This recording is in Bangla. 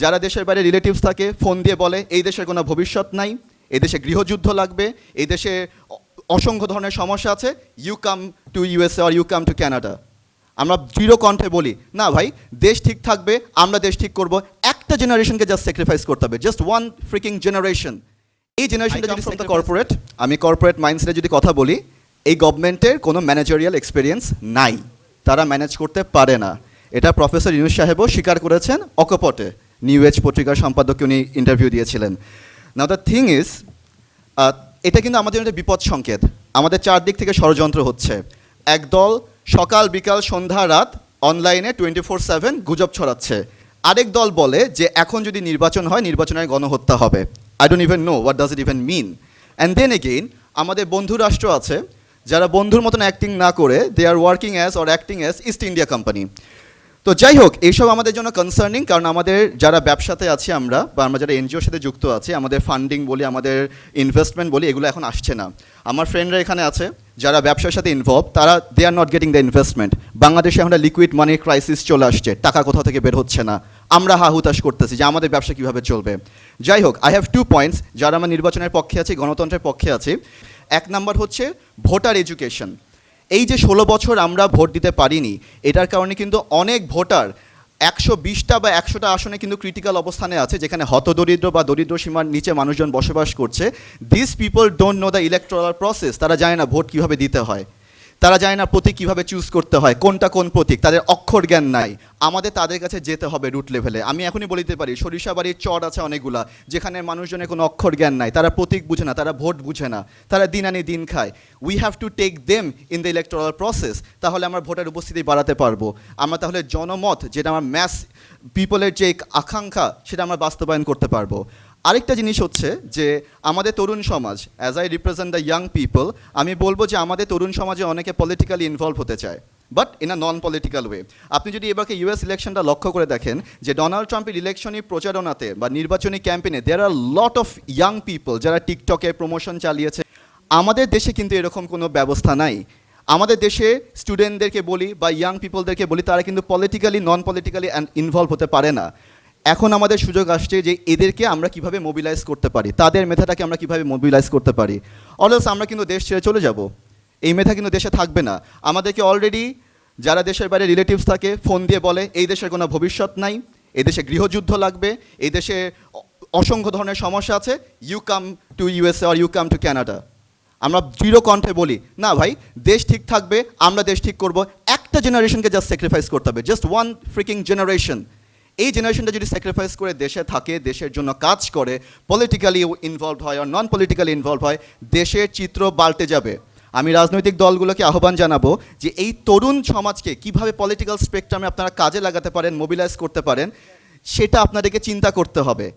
যারা দেশের বাইরে রিলেটিভস থাকে ফোন দিয়ে বলে এই দেশের কোনো ভবিষ্যৎ নাই, এই দেশে গৃহযুদ্ধ লাগবে, এই দেশে অসংখ্য ধরনের সমস্যা আছে, you come to USA or you come to Canada. আমরা দৃঢ় কণ্ঠে বলি না ভাই, দেশ ঠিক থাকবে, আমরা দেশ ঠিক করব। একটা জেনারেশনকে জাস্ট স্যাক্রিফাইস করতে হবে, জাস্ট ওয়ান ফ্রিকিং জেনারেশন। এই জেনারেশনটা যদি ফ্রম দ্য কর্পোরেট, আমি কর্পোরেট মাইন্ডসেটে যদি কথা বলি, এই গভর্নমেন্টের কোনো ম্যানেজারিয়াল এক্সপিরিয়েন্স নাই, তারা ম্যানেজ করতে পারে না। এটা প্রফেসর ইউনুস সাহেবও স্বীকার করেছেন অকপটে, নিউ এজ পত্রিকার সম্পাদককে উনি ইন্টারভিউ দিয়েছিলেন। নাও দ্য থিং ইজ, এটা কিন্তু আমাদের একটা বিপদ সংকেত। আমাদের চারদিক থেকে ষড়যন্ত্র হচ্ছে। একদল সকাল বিকাল সন্ধ্যা রাত অনলাইনে 24/7 গুজব ছড়াচ্ছে। আরেক দল বলে যে এখন যদি নির্বাচন হয়, নির্বাচনের গণহত্যা হবে। I don't even know what does it even mean. And then again আমাদের বন্ধু রাষ্ট্র আছে যারা বন্ধুর মতন অ্যাক্টিং না করে they are working as or acting as East India Company. তো যাই হোক, এইসব আমাদের জন্য কনসার্নিং, কারণ আমাদের যারা ব্যবসাতে আছি আমরা, বা আমরা যারা এনজিওর সাথে যুক্ত আছি, আমাদের ফান্ডিং বলি, আমাদের ইনভেস্টমেন্ট বলি, এগুলো এখন আসছে না। আমার ফ্রেন্ডরা এখানে আছে যারা ব্যবসার সাথে ইনভলভ, তারা they are not getting the investment. বাংলাদেশে এখন লিকুইড মানির ক্রাইসিস চলে আসছে, টাকা কোথাও থেকে বের হচ্ছে না। আমরা হাহুতাশ করতেছি যে আমাদের ব্যবসা কীভাবে চলবে। যাই হোক, আই হ্যাভ 2 পয়েন্টস যারা আমরা নির্বাচনের পক্ষে আছি, গণতন্ত্রের পক্ষে আছি। 1 নম্বর হচ্ছে ভোটার এডুকেশন। এই যে 16 বছর আমরা ভোট দিতে পারিনি, এটার কারণে কিন্তু অনেক ভোটার 120টা বা 100টা আসনে কিন্তু ক্রিটিক্যাল অবস্থানে আছে, যেখানে হতদরিদ্র বা দরিদ্র সীমার নিচে মানুষজন বসবাস করছে। This people don't know the electoral process. তারা জানে না ভোট কীভাবে দিতে হয়, তারা জানে না প্রতীক কীভাবে চুজ করতে হয়, কোনটা কোন প্রতীক, তাদের অক্ষর জ্ঞান নাই। আমাদের তাদের কাছে যেতে হবে রুট লেভেলে। আমি এখনই বলতে পারি, সরিষাবাড়ির চর আছে অনেকগুলা, যেখানে মানুষজনের কোনো অক্ষর জ্ঞান নাই, তারা প্রতীক বুঝে না, তারা ভোট বুঝে না, তারা দিন আনি দিন খায়। We have to take them in the electoral process. তাহলে আমরা ভোটের উপস্থিতি বাড়াতে পারবো। আমরা তাহলে জনমত, যেটা আমার ম্যাস পিপলের যে আকাঙ্ক্ষা, সেটা আমরা বাস্তবায়ন করতে পারবো। আরেকটা জিনিস হচ্ছে যে আমাদের তরুণ সমাজ, as I represent the young people, আমি বলবো যে আমাদের তরুণ সমাজে অনেকে পলিটিক্যালি ইনভলভ হতে চায়, but in a non political way. আপনি যদি এবারকে ইউএস ইলেকশনটা লক্ষ্য করে দেখেন, যে ডোনাল্ড ট্রাম্পের ইলেকশনী প্রচারণাতে বা নির্বাচনী ক্যাম্পেইনে দেয়ার আর লট অফ ইয়াং পিপল যারা টিকটকে প্রমোশন চালিয়েছে। আমাদের দেশে কিন্তু এরকম কোনো ব্যবস্থা নাই। আমাদের দেশে স্টুডেন্টদেরকে বলি বা ইয়াং পিপলদেরকে বলি, তারা কিন্তু পলিটিক্যালি নন পলিটিক্যালি ইনভলভ হতে পারে না। এখন আমাদের সুযোগ আসছে যে এদেরকে আমরা কিভাবে মোবিলাইজ করতে পারি, তাদের মেধাটাকে আমরা কিভাবে মোবিলাইজ করতে পারি। অলস আমরা কিন্তু দেশ ছেড়ে চলে যাব, এই মেধা কিন্তু দেশে থাকবে না। আমাদেরকে অলরেডি যারা দেশের বাইরে রিলেটিভস থাকে ফোন দিয়ে বলে এই দেশের কোনো ভবিষ্যৎ নাই, এই দেশে গৃহযুদ্ধ লাগবে, এই দেশে অসংখ্য ধরনের সমস্যা আছে, you come to USA or you come to Canada. আমরা দৃঢ় কণ্ঠে বলি না ভাই, দেশ ঠিক থাকবে, আমরা দেশ ঠিক করব। একটা জেনারেশনকে জাস্ট স্যাক্রিফাইস করতে হবে, জাস্ট ওয়ান ফ্রিকিং জেনারেশন। এই জেনারেশনটা যদি স্যাক্রিফাইস করে দেশে থাকে, দেশের জন্য কাজ করে, পলিটিক্যালি ইনভলভ হয় আর নন পলিটিক্যালি ইনভলভ হয়, দেশের চিত্র পাল্টে যাবে। আমি রাজনৈতিক দলগুলোকে আহ্বান জানাবো যে এই তরুণ সমাজকে কিভাবে পলিটিক্যাল স্পেকট্রামে আপনারা কাজে লাগাতে পারেন, মোবিলাইজ করতে পারেন, সেটা আপনাদেরকে চিন্তা করতে হবে।